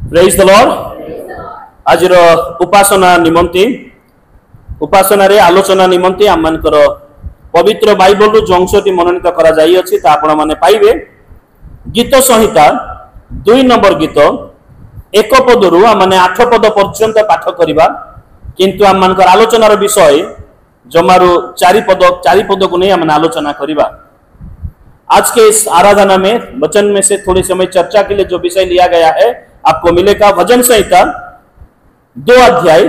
Praise the Lord. आज उपासना निमंती उपासना रे आलोचना निमंती आम मानकर पवित्र बाइबल रु जो अंशटी मनोनीत करा जाई अछि ता आपण माने पाइबे। गीत संहिता 2 नंबर गीत 1 पद रु माने 8 पद पर्यंत पाठ करिबा, किंतु आम मानकर आलोचनार विषय जमारू 4 पद को नहीं आम आलोचना करिबा। आज के इस आराधना में वचन में से थोड़ी समय चर्चा के लिए जो विषय लिया गया है आपको मिलेगा। भजन संहिता 2 अध्याय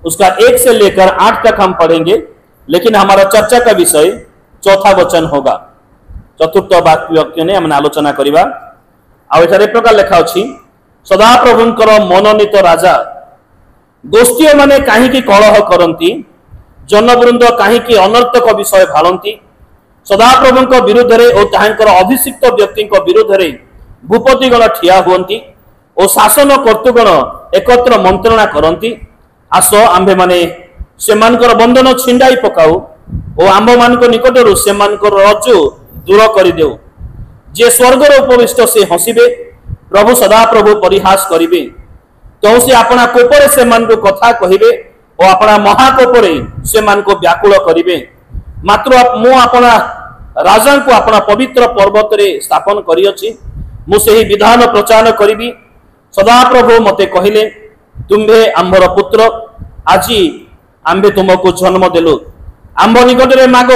उसका 1 से लेकर 8 तक हम पढ़ेंगे, लेकिन हमारा चर्चा का विषय चौथा वचन होगा। चतुर्थ वाक्य ने हम आलोचना करिबा। आ एठारे प्रकार लेखा अछि, सदा प्रभुंकर मनोनीत राजा गोष्ठी माने काहे की कलह करंती, जनवृंद काहे की अनर्थक विषय भालंती। सदा प्रभुंक विरुद्ध रे और ताहांकर अभिषिक्त व्यक्ति विरुद्ध रे भूपतिगण ठिया हुअंती और शासन कर्तृगण एकत्र मंत्रणा करंती। आस आंभे माने सेमानकर बंधन छिंडाई पकाऊ और आंभ मानक निकटरू सेमानकर रज्जु दूर करि देउ। जे स्वर्गर उपविष्ट से हसिबे, प्रभु सदा प्रभु परिहास करिबे। तो से अपना कोपरे सेमानक कथा कहिबे और अपना महाकोपरे सेमानक व्याकुल करिबे। मात्र मु अपना राजा को अपना पवित्र पर्वत रे स्थापन करियछि, मु सेही विधान प्रचार करिबी। सदा प्रभु मते कहिले, तुम्भे आंभर पुत्र, आजी आंबे तुमको जन्म देलु। आंभ निकट रे माग,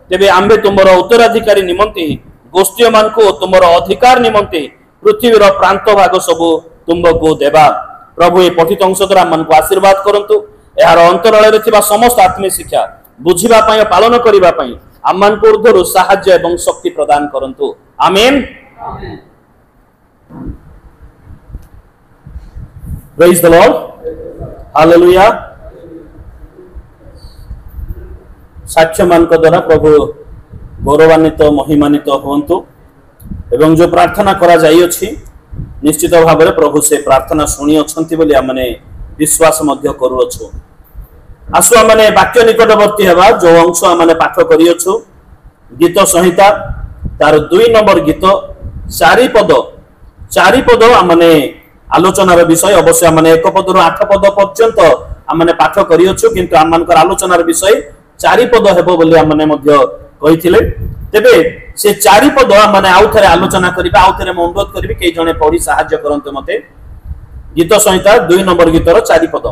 तेबे आंबे तुमर उत्तराधिकारी निमंते गोष्ठी मान को तुमर अधिकार निमंते पृथ्वीर प्रांत भाग सबु तुमको देबा। प्रभु ए पठित अंश द्वारा मन को आशीर्वाद करंतु। यार अंतराल रे थिबा समस्त आत्मिक शिक्षा बुझिबा पई पालन करिबा पई आमान को ऊर्ध्वरु साहाय्य एवं शक्ति प्रदान करंतु। Amen. Praise the Lord. Hallelujah. साक्ष्य मान को द्वारा प्रभु गौरवान्वित महिमान्वित हुअन्तु एवं जो प्रार्थना करा जाई अछि निश्चित भाव में प्रभु से प्रार्थना शुणी अछंती बोली आमने विश्वास मध्य करू अछु। आसु आमने वाक्य निकटवर्ती हेबा। जो अंश आमने पाठ करियछु गीत संहिता तार 2 नंबर गीत 4 पद आमने आलोचनार विषय। अवश्य आमने 1 पद रु 8 पद पर्यंत आमने पाठ करियछु, किंतु आमनकर आलोचनार विषय 4 पद हेबो बोली आमने मध्य कहिथिले। तेबे से 4 पद आमने आउ थरे आलोचना करिबा। आउ थरे म अनुरोध करिबि के जने पढी सहाय्य करंते मते। गीत संहिता 2 नंबर गीतर 4 पद।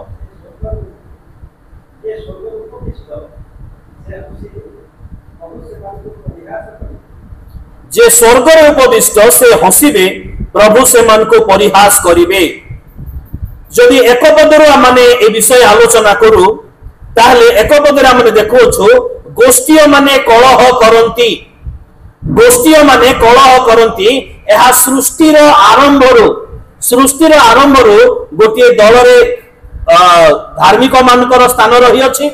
जे स्वर्गर उपविष्ट से हसिबे, प्रभु से मन को परिहास करिबे। जदि 1 पदरु आमने ए विषय आलोचना करू ताहले 1 पदरे आमने देखोछु गोष्ठी माने कलह करंती। गोष्ठी माने कलह करंती। एहा सृष्टिर आरंभरू गोटे दल रे धार्मिक मानकर स्थान रही अछि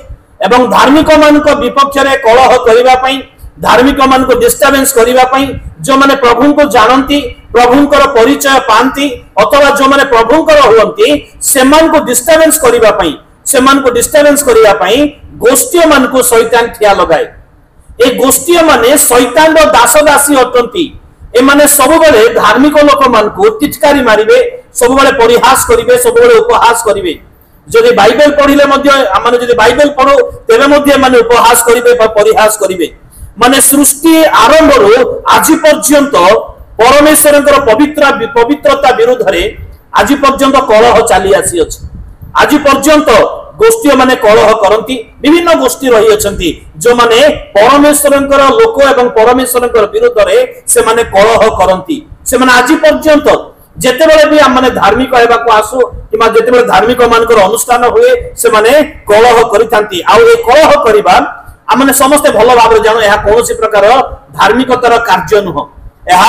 एवं धार्मिक मानक विपक्ष रे कलह करिबा पई, धार्मिक मान को डिस्टर्बेंस करिबा पई, जो माने प्रभु को जानती, प्रभुंकर परिचय पांती अथवा जो माने प्रभुंकर हुअंती सेमान को डिस्टर्बेंस करिबा पई, सेमान को डिस्टर्बेंस करिबा पई गोष्ठी मान को शैतान ठिया लगाए। ए गोष्ठी माने शैतान रो दास दासी अटंती। ए माने सब बेले धार्मिक लोक मान को तिटकारी मारिबे, सब बेले परिहास करिबे, सब बेले उपहास करिबे। जदि बाइबल पढिले मध्ये माने जदि बाइबल पढो तेबे मध्ये माने उपहास करिबे बा परिहास करिबे। माने सृष्टि आरंभरू आज पर्यंत परमेश्वरଙ୍କର पवित्रता विरुद्ध रे आज पर्यंत कलह चली आसी अछि। आज पर्यंत गोष्ठी माने कलह करंती। विभिन्न गोष्ठी रही अछंती जो माने परमेश्वरଙ୍କର लोक एवं परमेश्वरଙ୍କର विरुद्ध रे से माने कलह करंती। से माने आज पर्यंत जेतेबेले भी हम माने धार्मिक हेबा को आसु किमा जेतेबेले धार्मिक मानकर अनुष्ठान हुए से माने कलह करितांती। आ ए कलह करिबा आमने समस्ते भल भाव जानो यह कौन प्रकार धार्मिकतार कार्य नुह, यह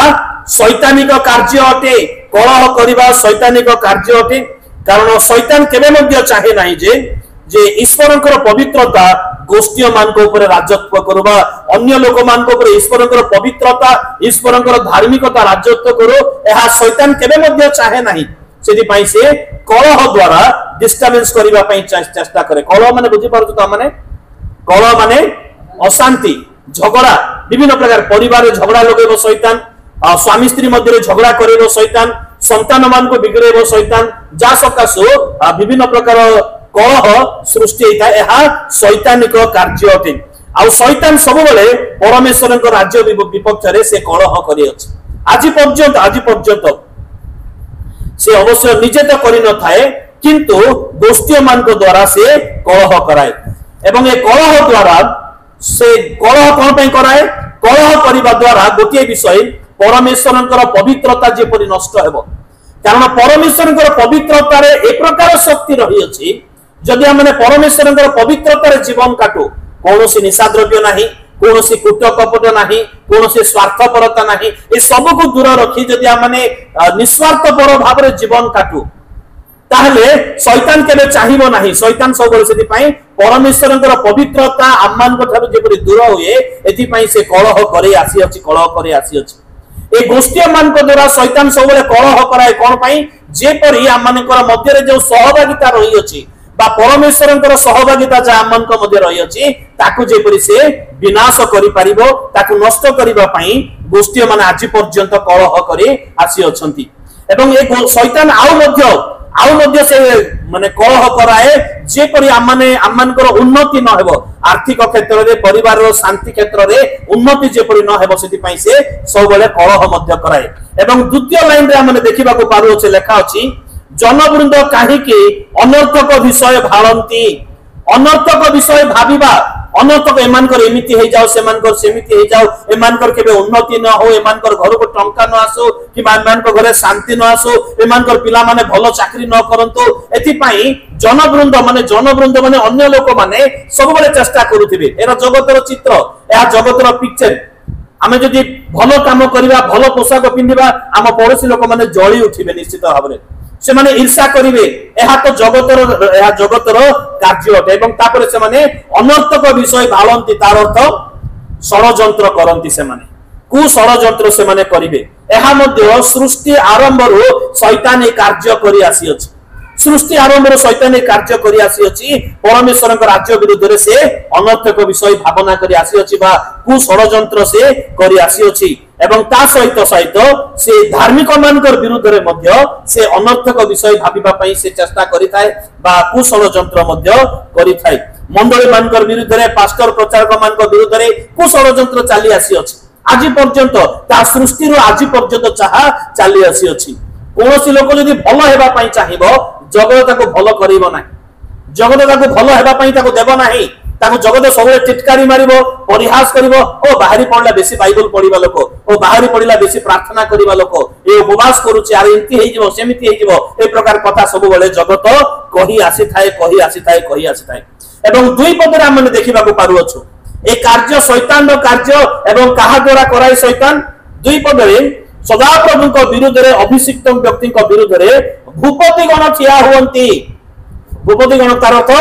शैतानिक कार्य अटे। कलह करिबा शैतानिक कार्य अटे, कारण शैतान केबे मध्ये चाहे नाही जे ईश्वरଙ୍କର पवित्रता गोष्ठी मान को ऊपर राजत्व करबा, अन्य लोक मान को ऊपर ईश्वरଙ୍କର पवित्रता ईश्वरଙ୍କର धार्मिकता राजत्व करो, यह शैतान केबे मध्ये चाहे नाही। सेति पई से कलह द्वारा डिस्टर्बेंस करिबा पई चेष्टा करे। कलह माने बुझि पारछु त माने कलह माने अशांति, झगड़ा, विभिन्न प्रकार परिवार झगड़ा लगेबो शैतान, स्वामी स्त्री मध्य झगड़ा करेबो शैतान, संतान मान को बिगड़ेबो शैतान जा सकाशु विभिन्न प्रकार कलह सृष्टि होता है यह शैतानिक कार्य अटे आ शैतान सब बेले परमेश्वर राज्य विपक्ष रे से कलह करी अछि आज पर्यंत से अवश्य निजे तो करि न थाए किंतु गोष्ठी मान को द्वारा से कलह कराए एवं ए कलह द्वारा से कलह कोन पे कराए कलह करिबा द्वारा गोटे विषय परमेश्वरंकर पवित्रता जेपरि नष्ट हेबो कारण परमेश्वरंकर पवित्रता रे एक प्रकार शक्ति रही अछि जदि हमने परमेश्वरंकर पवित्रता रे जीवन काटू कोनोसी निशाद्रव्य नाही कोनोसी कुट कपट नाही कोनोसी स्वार्थपरता नाही ए सब को दूर रखी जदि हमने निस्वार्थपर भाव रे जीवन काटू ताहले शैतान केबे चाहिबो नाही शैतान सब बेले सेति पई परमेश्वरंकर पवित्रता आमान को थारु जेपरि दूर होए एति पई से कलह करे आसी अछि ए गोष्ठी मान को द्वारा शैतान सब बेले कलह कराए कोन पई जेपरि आमानकर मध्य रे जो सहभागिता रही अछि बा परमेश्वरंकर सहभागिता जा आमान को मध्य रही अछि ताकू जेपरि से विनाश करि परिबो ताकू नष्ट करिबा पई गोष्ठी मान आज पर्यंत कलह करे आसी अछंती एवं एक शैतान आउ मध्य से माने कलह कराए जेपरि आमानकर उन्नति न हेबो आर्थिक क्षेत्र रे परिवार रो शांति क्षेत्र रे उन्नति जेपरि न हेबो सेति पई से सब बेले कलह मध्य कराए एवं द्वितीय लाइन रे हमने देखिबा को पारो अछि लेखा अछि जनवृंद काहीकि अनर्थक विषय भाळंती अनर्थक विषय भाबिबा अनर्थक एमानकर एमिति हे जाओ सेमानकर सेमिति हे जाओ एमानकर केबे उन्नति न हो एमानकर घर को टंका न आसो कि एमानकर घरे शांति न आसो एमानकर पिला माने भलो चाकरी न करंतो एति पई जनवृंद माने अन्य लोक माने सब बेले चेष्टा करूथिबे एरा जगतर चित्र या जगतर पिक्चर आमे जदि भलो काम करिबा भलो पोशाक पिंदिबा आम पड़ोसी लोक माने जळी उठिबे निश्चित भाबरे से माने ईर्षा करिवे एहा तो जगतर कार्य अटे एवं तापर से माने अनर्थक विषय भालंती तार अर्थ षडयंत्र करंती से माने कु षडयंत्र से माने करिवे एहा मध्ये सृष्टि आरंभ रो शैतान ए कार्य करि आसी अछि सृष्टि आरंभ रो शैतान ए कार्य करि आसी अछि परमेश्वरक राज्य विरुद्ध रे से अनर्थक विषय भावना करि आसी अछि बा कु षडयंत्र से करि आसी अछि एवं ता सहित से धार्मिक मानकर विरुद्ध रे मध्य से अनर्थक विषय भाबिबा पई से चेष्टा करिथाय बा कुषडयंत्र मध्य करिथाय मंडली मानकर विरुद्ध रे पास्टर प्रचारक मानकर विरुद्ध रे कुषडयंत्र चाली आसी अछि आज पर्यंत ता सृष्टि रो आज पर्यंत चाहा चाली आसी अछि कोनोसी लोक जदि भलो हेबा पई चाहिबो जगत ताको भलो करिवो नाही जगत ताको भलो हेबा पई ताको देबो नाही ताको जगत सबले टिटकारी मारिबो परिहास करिवो ओ बाहरी पडला बेसी बाइबल पढिबा लोक ओ बाहरी पढिला बेसी प्रार्थना करिबा लोक ए उपवास करूची आर इनती हेइ जिवो सेमिति हेइ जिवो ए प्रकार कथा सब बेले जगत कहि आसी थाए एवं दुई पदरे हमने देखिबा को पारु अछु ए कार्य शैतान रो कार्य एवं कहा द्वारा कराय शैतान दुई पदरे सदाप्रभु को विरुद्ध रे अभिषिक्त व्यक्ति को विरुद्ध रे भूपति गण ठिया हुवंती भूपति गण तार अर्थ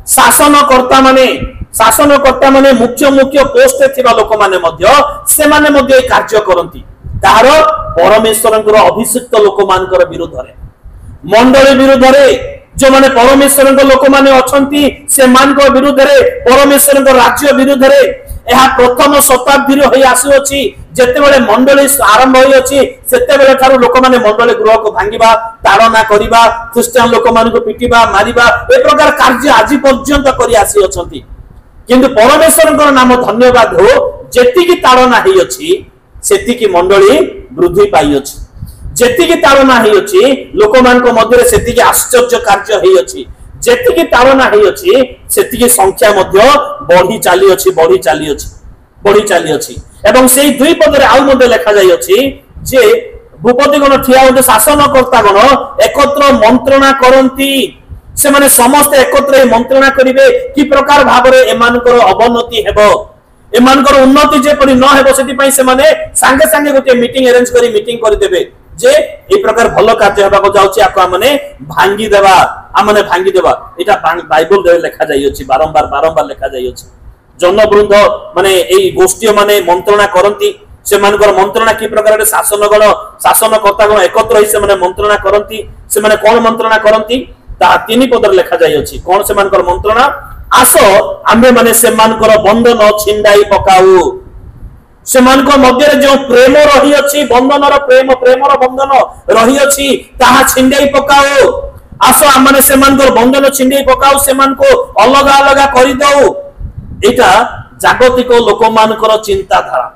शासनकर्ता माने मुख्य पोस्ट थिबा लोक माने मध्य से माने मध्य ए कार्य करंती तार परमेश्वरंकर अभिषिक्त लोक मानकर विरुद्ध रे मंडली विरुद्ध रे जो माने परमेश्वरंकर लोक माने अछंती से मानकर विरुद्ध रे परमेश्वरंकर राज्य विरुद्ध रे एहा प्रथम शताब्दी रे होई आसी अछि जेते बेले मंडली आरंभ होई अछि सेते बेले थारु लोक माने मंडली गृह को भांगिबा ताड़ना करिबा ख्रिस्टियन लोक मान को पिटिबा मारिबा ए प्रकार कार्य आज पर्यंत करि आसी अछंती किंतु परमेश्वरंकर नाम धन्यवाद हो जेति की ताड़ना हेई अछि सेति की मंडली वृद्धि पाई अछि जेति की ताड़ना हेई अछि लोक मान को मध्य रे सेति की आश्चर्य कार्य हेई अछि जेति की ताड़ना हेई अछि सेति की संख्या मध्य बढ़ी चाली अछि एवं सेही दुई पदरे आउ मध्य लेखा जाई अछि जे भूपति गण ठिया होते शासनकर्ता गण एकत्र मंत्रणा करंती से माने समस्त एकत्र मंत्रणा करिवे कि प्रकार भाबरे एमानकर अवनति हेबो एमानकर उन्नति जे परि न हेबो सेति पई से माने संगे संगे गोटे मीटिंग अरेंज करी मीटिंग करि देबे जे ए प्रकार भलो कार्य हेबा को जाउची आको माने भांगी देबा एटा बाइबल रे लेखा जाई अछि बारंबार लेखा जाई अछि जनवृंद माने एई गोष्ठी माने मंत्रणा करंती से मानकर मंत्रणा की प्रकार शासनकर्ता गण एकत्र होई से माने मंत्रणा करंती से माने कोन मंत्रणा करंती ता तीन पदर लेखा जाई अछि कोन से मानकर मंत्रणा आसो आमे माने से मानकर बंधन छिंडाई पकाऊ ସେମାନଙ୍କ ମଧ୍ୟରେ ଯେଉଁ ପ୍ରେମ ରହିଅଛି, ବନ୍ଧନର ପ୍ରେମ, ପ୍ରେମର ବନ୍ଧନ ରହିଅଛି, ତାହା ଛିଣ୍ଡେଇ ପକାଉ। ଆସ ଆମମାନେ ସେମାନଙ୍କର ବନ୍ଧନ ଛିଣ୍ଡେଇ ପକାଉ, ସେମାନଙ୍କୁ ଅଲଗା ଅଲଗା କରିଦଉ। ଏଇଟା ଜାଗତିକ ଲୋକମାନଙ୍କର ଚିନ୍ତାଧାରା।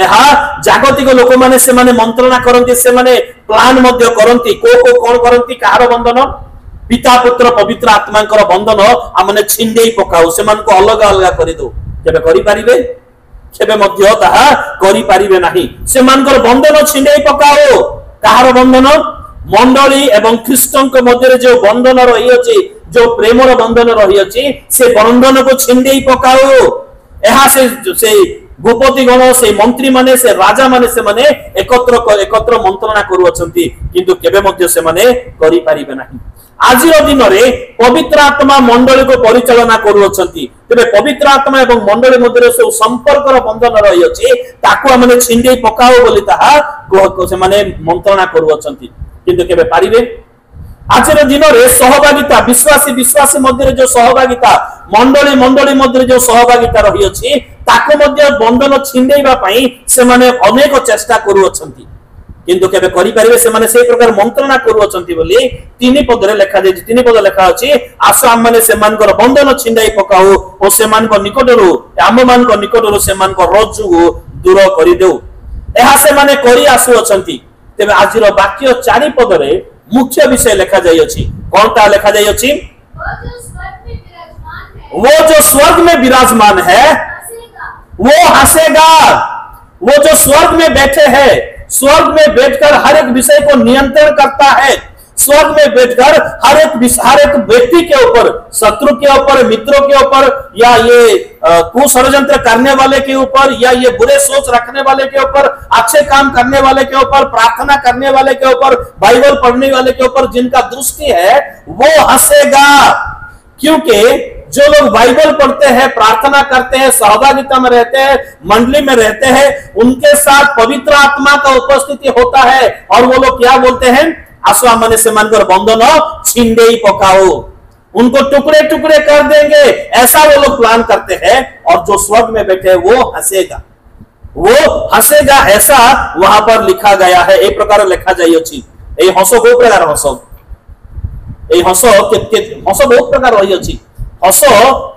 ଏହା ଜାଗତିକ ଲୋକମାନେ ସେମାନେ ମନ୍ତ୍ରଣା କରନ୍ତି, ସେମାନେ ପ୍ଲାନ ମଧ୍ୟ କରନ୍ତି। କୋଉ କଣ କରନ୍ତି? କାହାର ବନ୍ଧନ? ପିତା ପୁତ୍ର ପବିତ୍ର ଆତ୍ମାଙ୍କର ବନ୍ଧନ ଆମମାନେ ଛିଣ୍ଡେଇ ପକାଉ, ସେମାନଙ୍କୁ ଅଲଗା ଅଲଗା କରିଦଉ। କେବେ କରିପାରିବେ? କେବେ ମଧ୍ୟ ତାହା କରିପାରିବେ ନାହିଁ। ସେମାନଙ୍କର ବନ୍ଧନ ଛିଣ୍ଡେଇ ପକାଉ। କାହାର ବନ୍ଧନ? ମଣ୍ଡଳୀ ଏବଂ ଖ୍ରୀଷ୍ଟଙ୍କ ମଧ୍ୟରେ ଯେଉଁ ବନ୍ଧନ ରହିଅଛି, ଯେଉଁ ପ୍ରେମର ବନ୍ଧନ ରହିଅଛି, ସେ ବନ୍ଧନକୁ ଛିଣ୍ଡେଇ ପକାଉ। ଏହା ସେ ଭୂପତି ଗଣ, ସେ ମନ୍ତ୍ରୀ ମାନେ, ସେ ରାଜା ମାନେ, ସେମାନେ ଏକତ୍ର ମନ୍ତ୍ରଣା କରୁଅଛନ୍ତି, କିନ୍ତୁ କେବେ ମଧ୍ୟ ସେମାନେ କରିପାରିବେ ନାହିଁ। ଆଜିର ଦିନରେ ପବିତ୍ର ଆତ୍ମା ମଣ୍ଡଳୀକୁ ପରିଚାଳନା କରୁଅଛନ୍ତି। ତେବେ ପବିତ୍ର ଆତ୍ମା ଏବଂ ମଣ୍ଡଳୀ ମଧ୍ୟରେ ସବୁ ସମ୍ପର୍କର ବନ୍ଧନ ରହିଅଛି, ତାକୁ ଆମେ ଛିଣ୍ଡେଇ ପକାଉ ବୋଲି ତାହା ସେମାନେ ମନ୍ତ୍ରଣା କରୁଅଛନ୍ତି, କିନ୍ତୁ କେବେ ପାରିବେ? ଆଜିର ଦିନରେ ସହଭାଗିତା, ବିଶ୍ୱାସୀ ମଧ୍ୟରେ ଯେଉଁ ସହଭାଗିତା, ମଣ୍ଡଳୀ ମଧ୍ୟରେ ଯେଉଁ ସହଭାଗିତା ରହିଅଛି, ତାକୁ ମଧ୍ୟ ବନ୍ଧନ ଛିଣ୍ଡେଇବା ପାଇଁ ସେମାନେ ଅନେକ ଚେଷ୍ଟା କରୁଅଛନ୍ତି, କିନ୍ତୁ କେବେ କରିପାରିବେ? ସେମାନେ ସେଇ ପ୍ରକାର ମନ୍ତ୍ରଣା କରୁଅଛନ୍ତି ବୋଲି 3 ପଦରେ ଲେଖାଯାଇଛି। 3 ପଦ ଲେଖା ଅଛି, ଆସ ଆମମାନେ ସେମାନଙ୍କର ବନ୍ଧନ ଛିଣ୍ଡାଇ ପକାଉ ଓ ସେମାନଙ୍କ ନିକଟରୁ, ଆମମାନଙ୍କ ନିକଟରୁ ସେମାନଙ୍କ ରଜ୍ଜୁକୁ ଦୂର କରିଦେଉ। ଏହା ସେମାନେ କରି ଆସୁଅଛନ୍ତି। ତେବେ ଆଜିର ବାକ୍ୟ 4 ପଦରେ मुख्य विषय लिखा जाइए। कौन ता लिखा जाइए? वो जो स्वर्ग में विराजमान है वो हंसेगा। वो जो स्वर्ग में बैठे हैं, स्वर्ग में बैठकर हर एक विषय को नियंत्रण करता है। स्वर्ग में बैठकर हर एक व्यक्ति के ऊपर, शत्रु के ऊपर, मित्रों के ऊपर, या ये कुषड्यंत्र करने वाले के ऊपर, या ये बुरे सोच रखने वाले के ऊपर, अच्छे काम करने वाले के ऊपर, प्रार्थना करने वाले के ऊपर, बाइबल पढ़ने वाले के ऊपर जिनका दृष्टि है, वो हंसेगा। क्योंकि जो लोग बाइबल पढ़ते हैं, प्रार्थना करते हैं, सहभागिता में रहते हैं, मंडली में रहते हैं, उनके साथ पवित्र आत्मा का उपस्थिति होता है और वो लोग क्या बोलते हैं? आसो हमने सेमानकर बंधन छिंडेई पकाओ, उनको टुकड़े टुकड़े कर देंगे, ऐसा वो लोग प्लान करते हैं। और जो स्वर्ग में बैठे वो हंसेगा, वो हंसेगा, ऐसा वहां पर लिखा गया है। एक प्रकार लिखा जाइए। हस को प्रकार हस बहुत प्रकार रही अच्छी। हस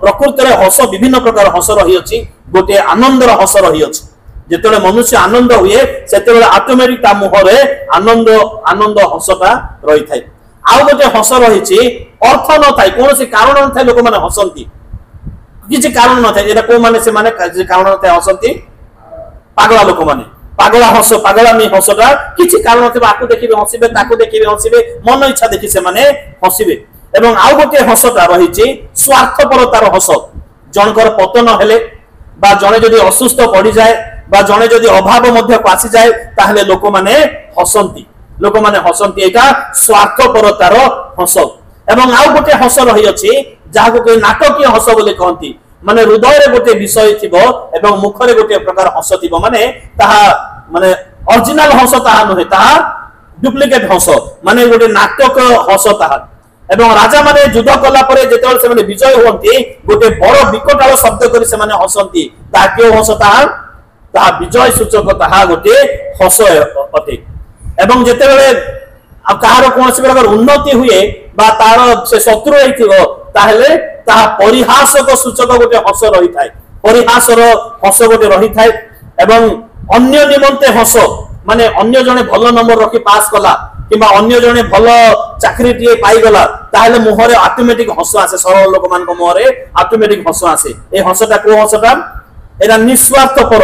प्रकृत में हस विभिन्न प्रकार हस रही अच्छी। गोटे आनंदर हस रही अच्छी। जिते मनुष्य आनंद हुए से ऑटोमेटिक ता मुहरे आनंद आनंद हसटा रही थाए। आउ गोटे हस रही अर्थ न थाए, कौन सी कारण न थाए, लोक मैंने हसती, किसी कारण न थाए। को माने से माने कारण न थाए हसती, पागला लोक माने पागला हस, पागलामी हसटा किसी कारण थे, आपको देखिए हसिबे, ताको देखिए हसिबे, मन इच्छा देखि से माने हसिबे। एवं आउ गोटे हसटा रही स्वार्थपरतार हस। जनकर पतन हेले बा जने जदि असुस्थ पड़ी जाए बा जने जदि अभाव मध्य को आसी जाए, ताहले लोक माने हसंती, लोक माने हसंती। एटा स्वार्थपरतार हस। एवं आउ गोटे हस रही अछि जाहाको के नाटकीय हस बोले कहंती। माने हृदय रे गोटे विषय थिबो एवं मुखरे गोटे प्रकार हस थिबो, माने ताहा माने ओरिजिनल हस ताहा नहे, ताहा डुप्लिकेट हस, माने गोटे नाटक हस ताहा। एवं राजा माने युद्ध कला परे जेतेबेले से माने विजय होंती, गोटे बड़ विकटाल शब्द करी से माने हसंती। ताहा के हस, ताहा विजय सूचक, ताहा गोटे हस अटे। एवं जेतेबेले कहार कौन प्रकार उन्नति हुए बा तार से शत्रु होइथिबो, ताहले ताहा परिहासक सूचक गोटे हस रही थाए। परिहासर हस गोटे रही थाए। एवं अन्य निमंते हस, माने अन्य जने भल नंबर रखी पास कला किबा अन्य जने भल चाकरी टिए पाई गला, ताहले मुहरे ऑटोमेटिक हस आसे। सरल लोक मान को मुहरे ऑटोमेटिक हस आसे। ए हसटा को हसटा? एरा निस्वार्थपर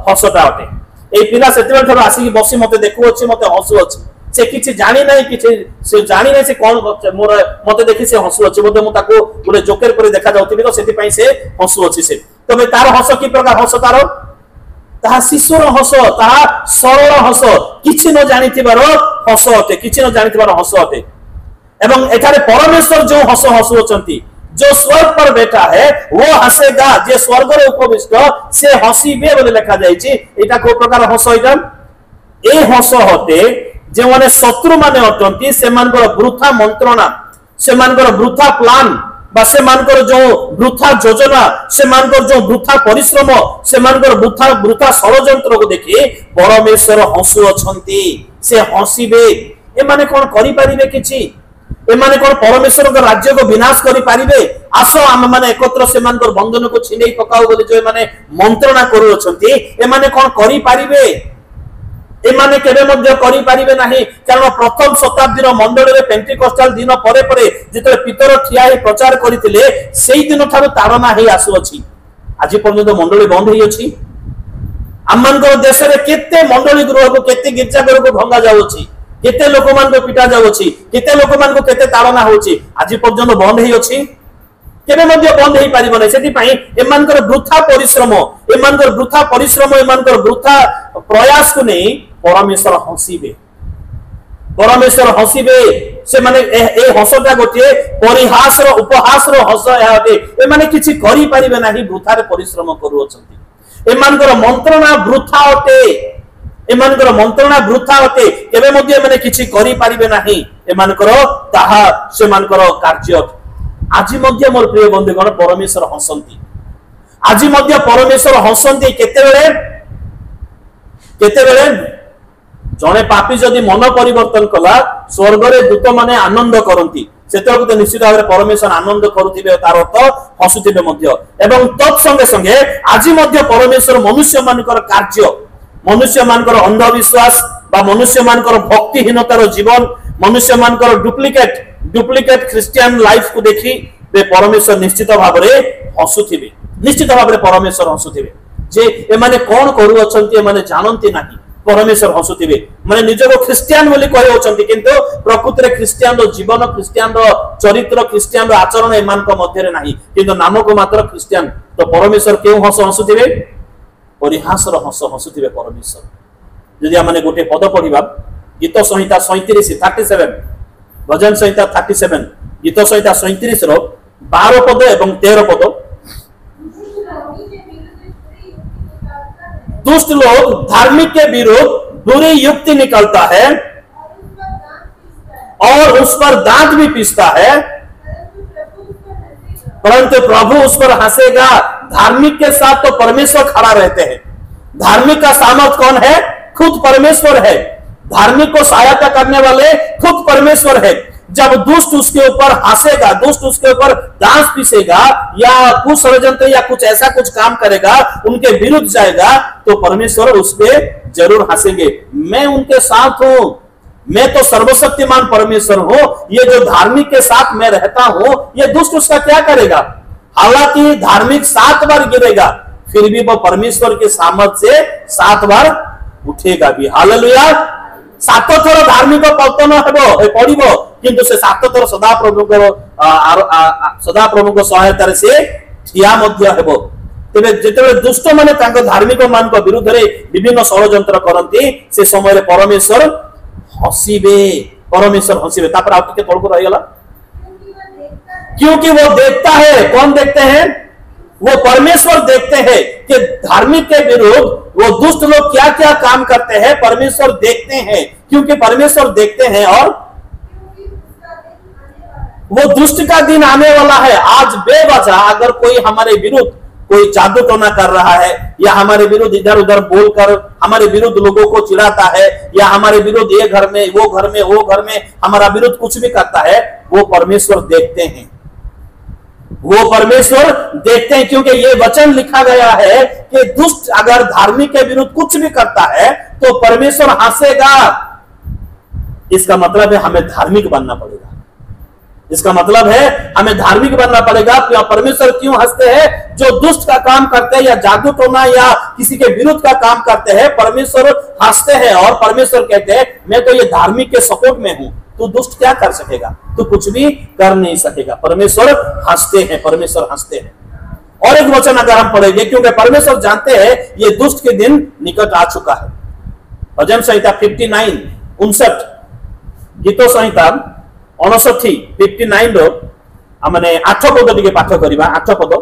हसटा अटे। ए पिला सेतेबेल थरो आसी बसी मते देखु अछि, मते हसु अछि, से किछि जानि नै, किछि से जानि नै से कोन मोर मते देखि से हसु अछि, बोधे मु ताको गोटे जोकर करे देखा जाउतिबि, तो सेति पई से हसु अछि। से तबे तार हस की प्रकार हस? तार ताहा शिशुर हस, ताहा सरल हस, किछि न जानिथिबार हस अटे, किछि न जानिथिबार हस अटे। एवं एठारे परमेश्वर जो हस हसुअछंती, जो स्वर्ग पर बैठा है वो हंसेगा। जे स्वर्ग रे उपविष्ट से हसीबे बोले लिखा जाइछि। एटा को प्रकार हस? एटा ए हस हते जे माने शत्रु माने अटंती, सेमानकर वृथा मंत्रणा, सेमानकर वृथा प्लान, बा से मानकर जो वृथा योजना से मानकर जो वृथा परिश्रम से मानकर वृथा वृथा षड़यंत्र को देखि परमेश्वर हसु अछंती से हसीबे ए माने कोन करि परिबे किछि ए माने कोन परमेश्वर को राज्य को विनाश करि परिबे आसो हम माने एकत्र से मानकर बंधन को छिनै पकाउ बोली जो माने मंत्रणा करू अछंती ए माने कोन करि परिबे ए माने केबे मध्य करि परिबे नाही कारण प्रथम शताब्दी रो मंडल रे पेंटिकॉस्टल दिन परे परे जेते पितर ठिया हे प्रचार करितिले सेही दिन थारो ताड़ना हे आसु अछि आज पर्यंत मंडली बंद हे अछि आमनकर देश रे केते मंडली गृह को केते गिरजा घर को भंगा जाउ अछि केते लोक मान को पिटा जाउ अछि केते लोक मान को केते ताड़ना होछि आज पर्यंत बंद हे अछि केबे मध्य बंद हे पारिबो नै सेति पई एमानकर वृथा परिश्रम एमानकर वृथा प्रयास को नै परमेश्वर हसीबे से माने ए हसटा गोटे परिहास रो उपहास रो हस याते ए माने किछि करि परिबे नाही वृथा रे परिश्रम करू अछंती एमानकर मंत्रणा वृथा होते केबे मध्ये माने किछि करि परिबे नाही एमानकर ताहा से मानकर कार्य आज मध्ये मोर प्रिय बंधुगण परमेश्वर हसंती आज मध्ये परमेश्वर हसंती केतेबेले जने पापी जदि मन परिवर्तन कला स्वर्ग रे दूत माने आनंद करंती सेतक तो निश्चित भाव परमेश्वर आनंद करुथिबे तार अर्थ हसुथिबे मध्ये एवं तत् संगे संगे आज मध्ये परमेश्वर मनुष्य मानकर कार्य मनुष्य मानकर अंधविश्वास बा मनुष्य मानकर भक्तिहीनतार जीवन मनुष्य मानकर डुप्लिकेट क्रिश्चियन लाइफ को देखि बे परमेश्वर निश्चित भाव रे हसुथिबे निश्चित भाव रे परमेश्वर हसुथिबे जे ए माने कोन करू अछंती ए माने जानंती नाही परमेश्वर हसुथिबे माने निजको क्रिश्चियन बोली कहि होचंती किंतु प्रकृति रे क्रिश्चियन रो जीवन क्रिश्चियन रो चरित्र क्रिश्चियन रो आचरण एमान को मध्य रे नाही किंतु नाम को मात्र क्रिश्चियन तो परमेश्वर केउ हसुथिबे परिहास रो हसुथिबे परमेश्वर यदि माने गोटे पद पढिबा गीत संहिता 37 भजन संहिता 37 गीत संहिता 37 रो 12 पद एवं 13 पद दुष्ट लोग धार्मिक के विरुद्ध बुरी युक्ति निकालता है और उस पर दांत भी पीसता है परंतु प्रभु उस पर हंसेगा धार्मिक के साथ तो परमेश्वर खड़ा रहते हैं धार्मिक का सामर्थ कौन है खुद परमेश्वर है धार्मिक को सहायता करने वाले खुद परमेश्वर है जब दुष्ट उसके ऊपर हंसेगा दुष्ट उसके ऊपर दांत पीसेगा या कुछ षड्यंत्र या कुछ ऐसा कुछ काम करेगा उनके विरुद्ध जाएगा तो परमेश्वर उस पर जरूर हंसेंगे मैं उनके साथ हूं मैं तो सर्वशक्तिमान परमेश्वर हूं ये जो धार्मिक के साथ मैं रहता हूं ये दुष्ट उसका क्या करेगा हालांकि धार्मिक 7 बार गिरेगा फिर भी वो परमेश्वर के सामर्थ्य से 7 बार उठेगा भी हालेलुया 7 थर धार्मिक पतन हेबो पड़िबो किंतु से 7 थर सदा प्रभु को सहायता से ठिया मध्य हेबो तेबे जेतेबे दुष्ट माने तांको धार्मिक मान को विरुद्ध रे विभिन्न षड़यंत्र करंती से समय रे परमेश्वर हंसीबे तापर आप के तोड़ को रह गला क्योंकि वो देखता है कौन देखते हैं वो परमेश्वर देखते हैं कि धार्मिक के विरुद्ध वो दुष्ट लोग क्या क्या काम करते हैं परमेश्वर देखते हैं क्योंकि परमेश्वर देखते हैं और वो दुष्ट का दिन आने वाला है आज बेवजह अगर कोई हमारे विरुद्ध कोई जादू टोना कर रहा है या हमारे विरुद्ध इधर उधर बोलकर हमारे विरुद्ध लोगों को चिढ़ाता है या हमारे विरुद्ध ये घर में वो घर में हमारा विरुद्ध कुछ भी करता है वो परमेश्वर देखते हैं क्योंकि ये वचन लिखा गया है कि दुष्ट अगर धार्मिक के विरुद्ध कुछ भी करता है तो परमेश्वर हंसेगा इसका मतलब है हमें धार्मिक बनना पड़ेगा परमेश्वर क्यों हंसते हैं जो दुष्ट का काम करते हैं या जादू टोना या किसी के विरुद्ध का काम करते हैं परमेश्वर हंसते हैं और परमेश्वर कहते हैं मैं तो ये धार्मिक के सपोर्ट में हूं तू दुष्ट क्या कर सकेगा तू कुछ भी कर नहीं सकेगा परमेश्वर हंसते हैं और एक वचन अगर हम पढ़ेंगे क्योंकि परमेश्वर जानते हैं ये दुष्ट के दिन निकट आ चुका है भजन संहिता 59 गीत संहिता 59 रो माने 8 पद टिके पाठ करिबा 8 पद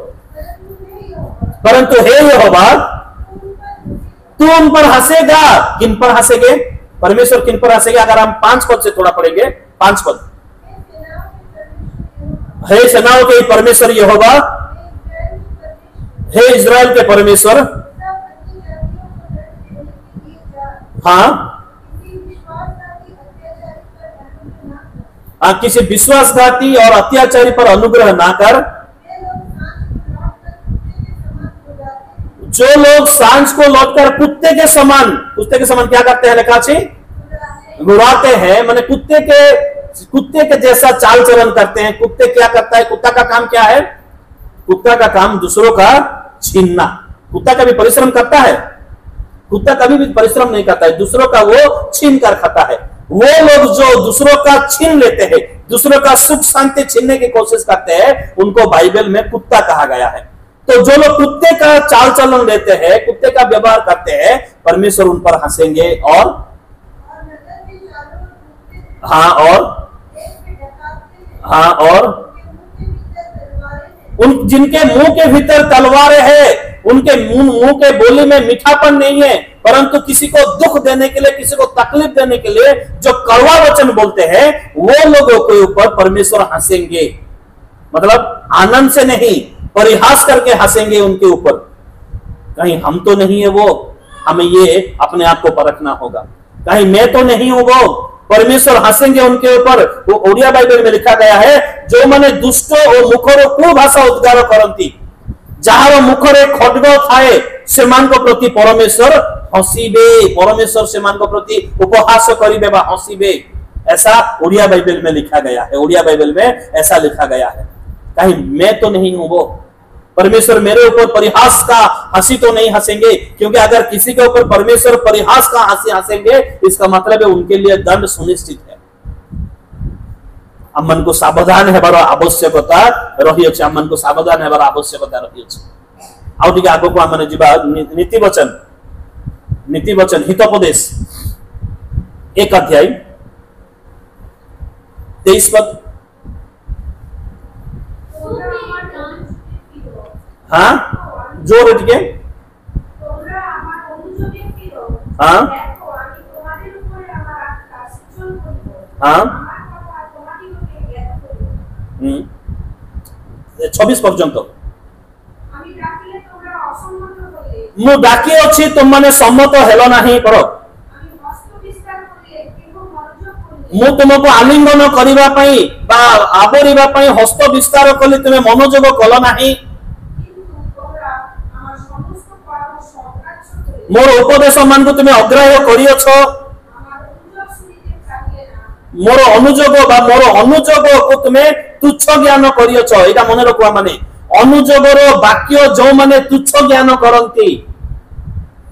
परंतु हे यहोवा तू उन पर हंसेगा किन पर हंसेगे परमेश्वर किन पर हंसेगा अगर हम 5 पद से थोड़ा पढ़ेंगे 5 पद हे सेनाओं के परमेश्वर यहोवा, हे इजराइल के परमेश्वर, हाँ किसी विश्वासघाती और अत्याचारी पर अनुग्रह ना कर। जो लोग सांझ को लौटकर कुत्ते के समान क्या करते हैं? लिखा छी गुड़ाते हैं, माने कुत्ते के जैसा चाल चलन करते हैं। कुत्ते क्या करता है? कुत्ता का काम क्या है? कुत्ता का काम दूसरों का छीनना। कुत्ता कभी परिश्रम करता है? कुत्ता कभी भी परिश्रम नहीं करता है, दूसरों का वो छीन कर खाता है। वो लोग जो दूसरों का छीन लेते हैं, दूसरों का सुख शांति छीनने की कोशिश करते हैं, उनको बाइबल में कुत्ता कहा गया है। तो जो लोग कुत्ते का चाल चलन लेते हैं, कुत्ते का व्यवहार करते हैं, परमेश्वर उन पर हंसेंगे और उन जिनके मुंह के भीतर तलवारें हैं, उनके मुंह के बोली में मीठापन नहीं है, परंतु किसी को दुख देने के लिए, किसी को तकलीफ देने के लिए जो कड़वा वचन बोलते हैं, वो लोगों के ऊपर परमेश्वर हंसेंगे। मतलब आनंद से नहीं, परिहास करके हंसेंगे उनके ऊपर। कहीं हम तो नहीं है वो, हमें ये अपने आप को परखना होगा। कहीं मैं तो नहीं हूं वो, परमेश्वर हंसेंगे उनके ऊपर। वो ओडिया बाइबल में लिखा गया है, जो माने दुष्ट और मुखर को भाषा उद्गार करती, जार मुखरे खड्ग थाए सेमान को प्रति परमेश्वर हसीबे। परमेश्वर सेमान को प्रति उपहास करिबे बा हसीबे, ऐसा ओडिया बाइबल में लिखा गया है। ओडिया बाइबल में ऐसा लिखा गया है। कहीं मैं तो नहीं हूं वो, परमेश्वर मेरे ऊपर परिहास का हंसी तो नहीं हंसेंगे, क्योंकि अगर किसी के ऊपर परमेश्वर परिहास का हंसी हंसेंगे, इसका मतलब है उनके लिए दंड सुनिश्चित है। आमन को सावधान हेबार आवश्यकता रही अछि। आमन को सावधान हेबार आवश्यकता रही अछि। आउ टिके आगो को आमने जिबा नीति वचन हितोपदेश 1 अध्याय 23 पद। हाँ जोर टिके, हाँ हाँ 26 पर्यंत। मु डाकी अछि तुम माने सम्मत हेलो नाही करो। मु तुमको आलिंगन करिबा पई बा आबरिबा पई हस्त विस्तार कली, तुमे मनोयोग कल नाही। मोर उपदेश मान को तुमे अग्राह्य करियछ। मोर अनुयोग बा मोर अनुयोग को तुमे तुच्छ ज्ञान करियछ। एटा मने रखवा, माने अनुयोगर वाक्य जो माने तुच्छ ज्ञान करंती,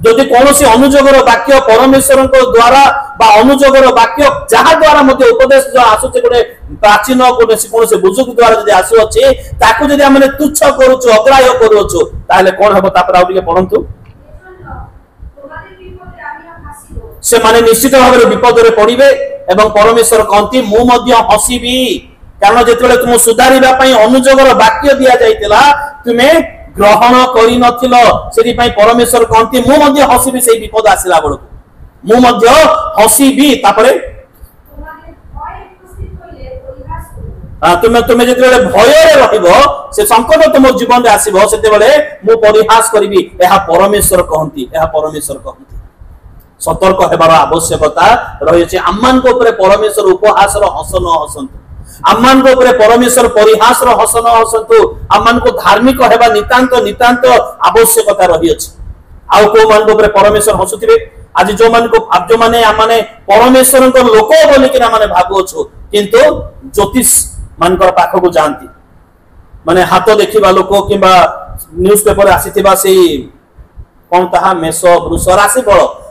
जदि कोनोसी अनुयोगर वाक्य परमेश्वर को द्वारा बा अनुयोगर वाक्य जहा द्वारा मते उपदेश जो आसुचे, गोटे प्राचीन कोनोसी बुजुर्ग द्वारा जदि आसु अछि, ताकू जदि हमने तुच्छ करूछु, अग्राह्य करूछु, ताले कोन हबो? तापर आउ टिके पढंतु। से माने निश्चित भाव विपद रे पड़िबे एवं परमेश्वर कहती मु मध्य हसीबी, कारण जेतेबेले तुम सुधारिबा पई अनुयोगर वाक्य दिया जाइतिला, तुमे ग्रहण करि नथिलो, सेति पई परमेश्वर कहती मु मध्य हसीबी। सेई विपद आसिला बळकु मु मध्य हसीबी, तापरे तुमे जेतेबेले भय रे रहिबो, से संकट तुम जीवन रे आसीबो, सेतेबेले मु परिहास करबी। एहा परमेश्वर कहती, एहा परमेश्वर कहती। सतर्क हेबार आवश्यकता रही। आम्मान को ऊपर परमेश्वर उपहास हस न हसंतु, आम्मान को ऊपर परमेश्वर परिहास हस न हसंतु। आम्मान को धार्मिक हेबा नितांत नितांत आवश्यकता रही अछि। आउ को मान को ऊपर परमेश्वर हसुथिबे? आज जो मान को आप जो माने आमाने परमेश्वर को लोक बोली कि माने भाबु छु, किंतु ज्योतिष मान कर पाख को जानती, माने हाथ देखिबा लोक किबा न्यूज पेपर आसीथिबा सेही कोन ताहा मेष वृष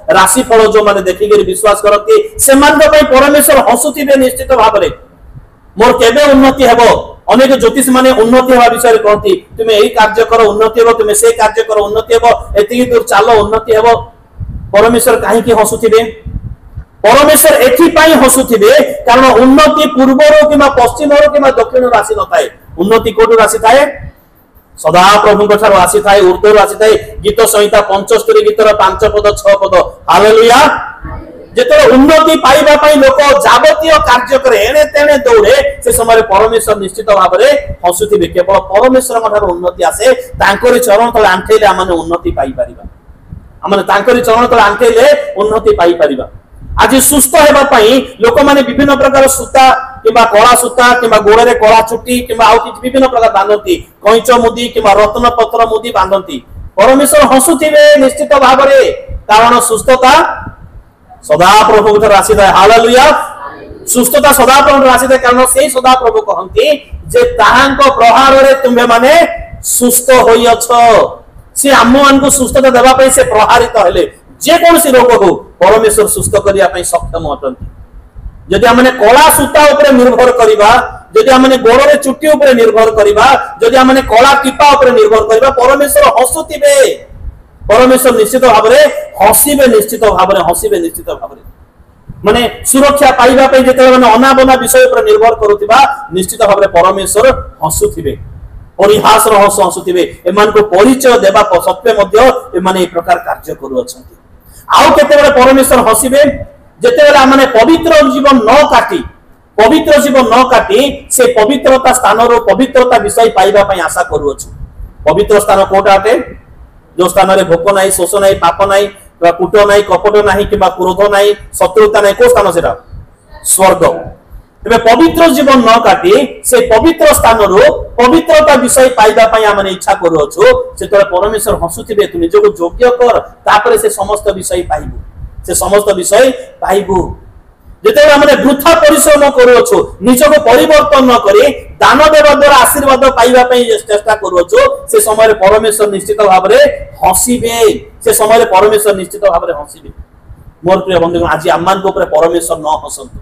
राशि फल जो माने देखि के विश्वास करती, से मान को परमेश्वर हसुथिबे निश्चित भाव में। मोर केबे उन्नति हेबो? अनेक ज्योतिष माने उन्नति हेबा विषय कहती, तुमे एई कार्य करो उन्नति हेबो, तुमे से कार्य करो उन्नति हेबो, एतिकी दूर चालो उन्नति हेबो। परमेश्वर काहे कि हसुथिबे? परमेश्वर एथि पई हसुथिबे कारण उन्नति पूर्वरो किबा पश्चिमरो किबा दक्षिणरो राशि न थाए। उन्नति कोटो राशि थाए? सदा प्रभु को ठारो आसी थाए, ऊर्ध्वर आसी थाए। गीत संहिता 75 गीतर 5 पद 6 पद। हालेलुया जेते उन्नति पाइबा पई लोक जावतीय कार्य करे एणे तेणे दौड़े से समय परमेश्वर निश्चित भाव में हसुथिबे केवल परमेश्वर ठार उन्नति आसे तांकरी चरण तले आंठेले आमने उन्नति पाई परिबा आमने तांकरी चरण तले आंठेले उन्नति पाई परिबा आज सुस्थ हेबा पई लोक माने विभिन्न प्रकार सूता किबा कला सूता किबा गोड़े कला चुटी किबा आउ किछि विभिन्न प्रकार बांधती कैंच मुदी किबा रत्न पत्र मुदी बांधती परमेश्वर हसुथिबे निश्चित भाव में कारण सुस्थता सदा प्रभु ठार आसी थाए हालेलुया सुस्थता सदा प्रभु ठार आसी थाए कारण सेही सदा प्रभु कहंती जे ताहांको प्रहार रे तुमे माने सुस्थ होई अछो से आम मान को सुस्थता देबा पई से प्रहारित हेले जे कोनसी रोग हो परमेश्वर सुस्थ करिया पई सक्षम अटंती जदि हमने कला सूता ऊपर निर्भर करिबा जदि हमने गोड़ रे चुट्टी ऊपर निर्भर करिबा जदि हमने कला टीपा ऊपर निर्भर करिबा परमेश्वर हसुथिबे परमेश्वर निश्चित भाव में हसिबे निश्चित भाव में हसिबे निश्चित भाव में माने सुरक्षा पाइबा पे जेते माने अनाबना विषय पर निर्भर करूतिबा निश्चित भाव में परमेश्वर हसुथिबे परिहास रो हसुथिबे एमान को परिचय देबा सत्वे मध्य एमाने ए प्रकार कार्य करू अछंती आउ केते बेले परमेश्वर हसिबे जेते बेले माने पवित्र जीवन न काटी से पवित्रता स्थान रो पवित्रता विषय पाइबा पई आशा करू अछु पवित्र स्थान कोटा आटे जो स्थान रे भोक नाही शोष नाही पाप नाही कूट नाही कपट नाही कि क्रोध नाही शत्रुता नाही को स्थान सेटा स्वर्ग तबे पवित्र जीवन न काटी से पवित्र स्थान रो पवित्रता विषय पाइबा पई आमने इच्छा करू अछु सेतरे परमेश्वर हसुथिबे तु निजको योग्य कर तापरे से समस्त विषय पाइबु जेते हमने वृथा परिश्रम करू अछु निजको परिवर्तन न करी दान देवा द्वारा आशीर्वाद पाइबा पई चेष्टा करू अछु से समय परमेश्वर निश्चित भाव में हसिबे से समय परमेश्वर निश्चित भाव में हसिबे मोर प्रिय बंधुगण आज आमान को ऊपर परमेश्वर न हसंतु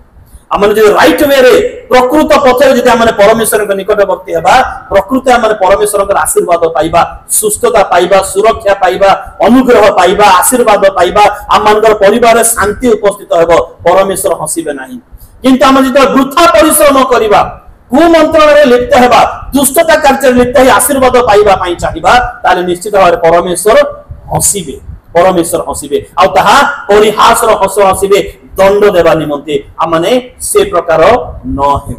हमने जो राइट वे रे प्रकृत पथरे जदि हमने परमेश्वर के निकटवर्ती हेबा प्रकृत हमने परमेश्वर के आशीर्वाद पाइबा सुस्थता पाइबा सुरक्षा पाइबा अनुग्रह पाइबा आशीर्वाद पाइबा आमानकर परिवार रे शांति उपस्थित हेबो परमेश्वर हसिबे नाही किंतु हम जदि वृथा परिश्रम करिबा कुमंत्रण रे लिप्त हेबा दुष्टता कार्य रे लिप्त हे आशीर्वाद पाइबा पई चाहिबा ताले निश्चित भाव परमेश्वर हसिबे आ ताहा परिहास रो हसिबे दंड देवा निमंते आमने से प्रकार न हे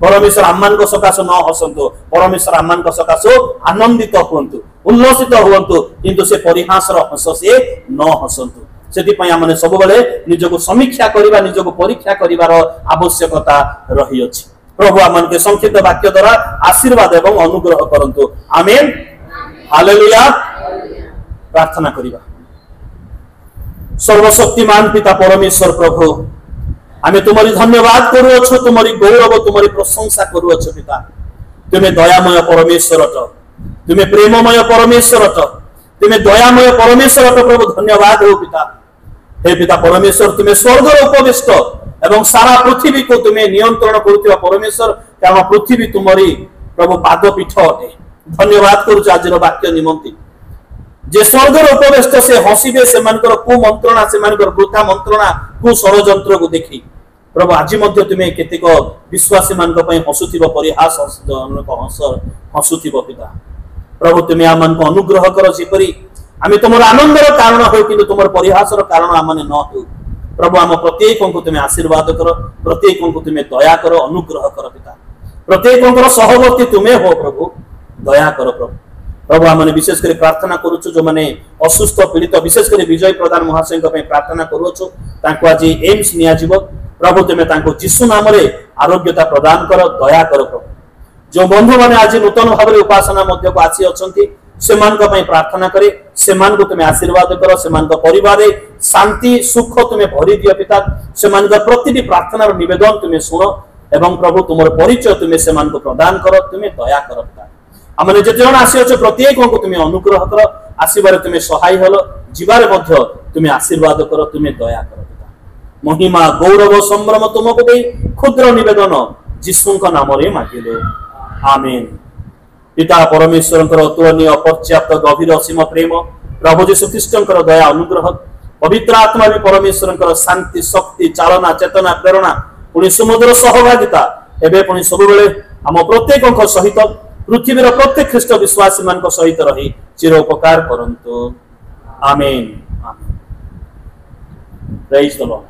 परमेश्वर आमान को सकाश न हसंतो परमेश्वर आमान को सकाश आनंदित हुंतु उल्लसित हुंतु किंतु से परिहास रो हस से न हसंतो सेति पय आमने सब बेले निजको समीक्षा करिबा निजको परीक्षा करिवार आवश्यकता रही अछि प्रभु आमान के संक्षिप्त वाक्य द्वारा आशीर्वाद एवं अनुग्रह करंतु आमेन हालेलुया प्रार्थना करिबा सर्वशक्तिमान पिता परमेश्वर प्रभु आमे तुम्हारी धन्यवाद करू अछु तुम्हारी गौरव तुम्हारी प्रशंसा करू अछु पिता तुमे दयामय परमेश्वर अट तुमे प्रेममय परमेश्वर अट तुमे दयामय परमेश्वर अट प्रभु धन्यवाद हो पिता हे पिता परमेश्वर तुमे स्वर्गर उपविष्ट एवं सारा पृथ्वी को तुमे नियंत्रण करूथिबा परमेश्वर कारण पृथ्वी तुम्हारी प्रभु पादपीठ अटे धन्यवाद करू आजिर वाक्य निमंती जे स्वर्गर उपवेष्ट से हसिबे से मानकर कु मंत्रणा से मानकर वृथा मंत्रणा कु षड़यंत्र को देखि प्रभु आज मध्य तुमे केतेक विश्वासी मान को पई हसुथिबो परिहास हसुथिबो पिता प्रभु तुमे आमान को अनुग्रह करो जेपरि आमे तुमर आनंदर कारण हो किंतु तुमर परिहासर कारण आमने न हो प्रभु आम प्रत्येक को तुमे आशीर्वाद करो प्रत्येक को तुमे दया करो अनुग्रह करो पिता प्रत्येक को सहवर्ती तुमे हो प्रभु दया करो प्रभु प्रभु आमने विशेष कर प्रार्थना करूछु जो माने असुस्थ पीड़ित विशेष कर विजय प्रधान महाशय को प्रार्थना करूछु तांको आज एम्स निया जीव प्रभु तुमे तांको यीशु नाम रे आरोग्यता प्रदान करो दया करो प्रभु जो बंधु माने आज नूतन भाव में उपासना मध्य को आसी अछंती सेमान को पई प्रार्थना करे सेमान को तुमे आशीर्वाद करो सेमान को परिवार रे शांति सुख तुमे भरि दियो पिता सेमान को प्रतिटी प्रार्थना रो निवेदन तुमे सुनो एवं प्रभु तुमर परिचय तुमे सेमान को प्रदान करो तुमे दया करो पिता हमने जे जण आसी अछ प्रत्येक को तुमे अनुग्रह करो आसीबारे तुमे सहाय हलो जीवारे मध्य तुमे आशीर्वाद करो तुमे दया करो पिता महिमा गौरव संभ्रम तुमको दे क्षुद्र निवेदन यीशुଙ୍କ नामरे मागिले आमेन पिता परमेश्वरଙ୍କର अतुलनीय अपर्याप्त गभीर असीम प्रेम प्रभु यीशु ख्रीष्टଙ୍କର दया अनुग्रह पवित्र आत्मा भी परमेश्वरଙ୍କର शांति शक्ति चालना चेतना प्रेरणा पुनि समुद्र सहभागिता एबे पुनि सब बेले हम प्रत्येकଙ୍କ सहित पृथ्वीर प्रत्येक ख्रीष्ट विश्वासी मान सहित रही चिर उपकार करंतु आमेन। Praise the Lord.